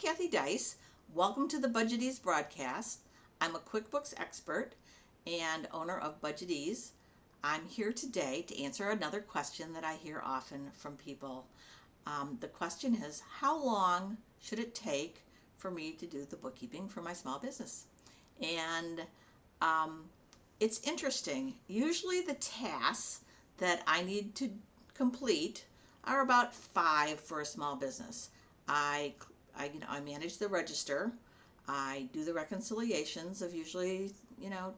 Kathy Dice. Welcome to the Budget broadcast. I'm a QuickBooks expert and owner of Budget. I'm here today to answer another question that I hear often from people. The question is, how long should it take for me to do the bookkeeping for my small business? And it's interesting. Usually the tasks that I need to complete are about 5 for a small business. I manage the register. I do the reconciliations of usually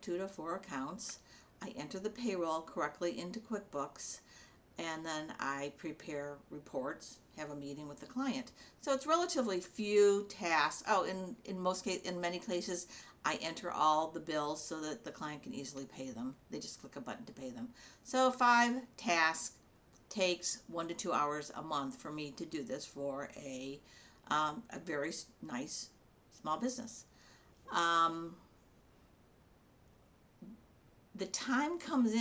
2 to 4 accounts. I enter the payroll correctly into QuickBooks, and then I prepare reports, have a meeting with the client. So it's relatively few tasks. Oh, in many cases, I enter all the bills so that the client can easily pay them. They just click a button to pay them. So 5 tasks takes 1 to 2 hours a month for me to do this for a very nice small business. The time comes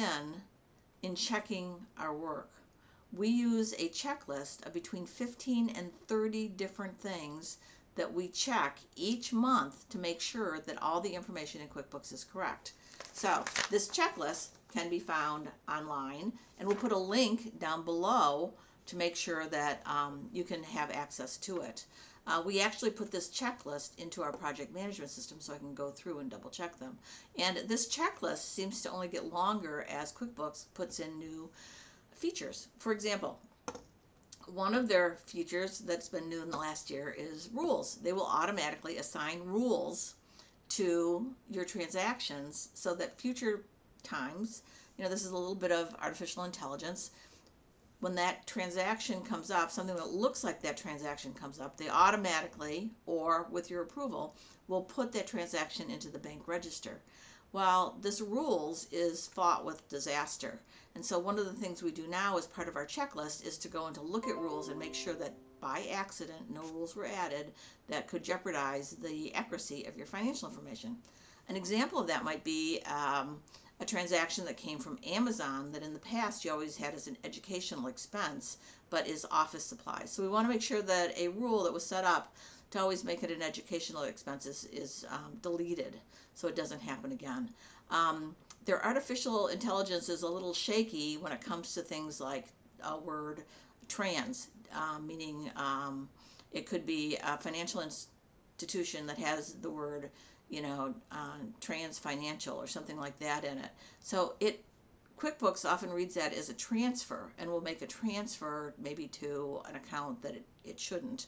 in checking our work. We use a checklist of between 15 and 30 different things that we check each month to make sure that all the information in QuickBooks is correct. So this checklist can be found online, and we'll put a link down below to make sure that you can have access to it. We actually put this checklist into our project management system so I can go through and double check them. And this checklist seems to only get longer as QuickBooks puts in new features. For example, one of their features that's been new in the last year is rules. They will automatically assign rules to your transactions so that future times, this is a little bit of artificial intelligence. When that transaction comes up, something that looks like that transaction comes up, they automatically, or with your approval, will put that transaction into the bank register. Well, this rules is fraught with disaster. And so one of the things we do now as part of our checklist is to go and to look at rules and make sure that by accident no rules were added that could jeopardize the accuracy of your financial information. An example of that might be a transaction that came from Amazon that in the past you always had as an educational expense, but is office supplies. So we want to make sure that a rule that was set up to always make it an educational expense is deleted so it doesn't happen again. Their artificial intelligence is a little shaky when it comes to things like a word trans, meaning it could be a financial institution that has the word trans financial or something like that in it. So QuickBooks often reads that as a transfer and will make a transfer maybe to an account that it shouldn't.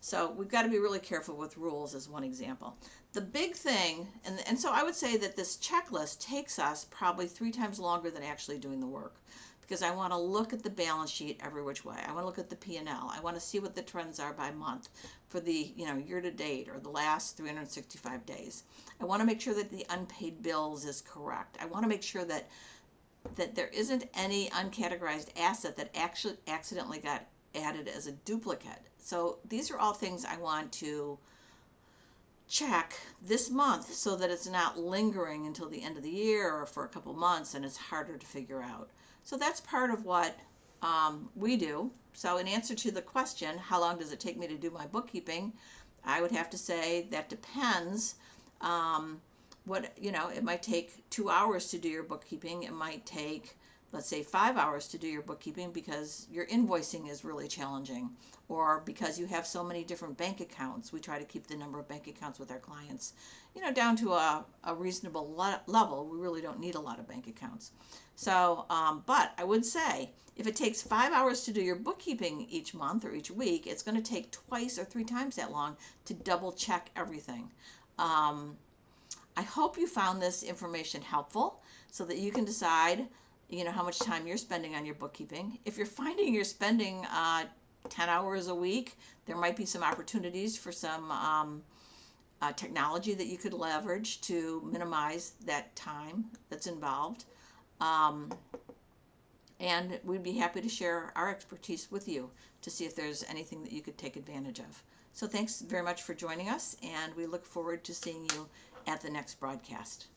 So we've got to be really careful with rules as one example. The big thing, and so I would say that this checklist takes us probably 3 times longer than actually doing the work, because I want to look at the balance sheet every which way. I want to look at the P&L. I want to see what the trends are by month for the year to date or the last 365 days. I want to make sure that the unpaid bills is correct. I want to make sure that there isn't any uncategorized asset that actually accidentally got added as a duplicate. So these are all things I want to check this month so that it's not lingering until the end of the year or for a couple months and it's harder to figure out. So that's part of what we do. So in answer to the question, how long does it take me to do my bookkeeping? I would have to say that depends. It might take 2 hours to do your bookkeeping. It might take, let's say, 5 hours to do your bookkeeping because your invoicing is really challenging, or because you have so many different bank accounts. We try to keep the number of bank accounts with our clients, down to a reasonable level. We really don't need a lot of bank accounts. So, but I would say if it takes 5 hours to do your bookkeeping each month or each week, it's going to take 2 or 3 times that long to double check everything. I hope you found this information helpful so that you can decide how much time you're spending on your bookkeeping. If you're finding you're spending 10 hours a week, there might be some opportunities for some technology that you could leverage to minimize that time that's involved. And we'd be happy to share our expertise with you to see if there's anything that you could take advantage of. So thanks very much for joining us, and we look forward to seeing you at the next broadcast.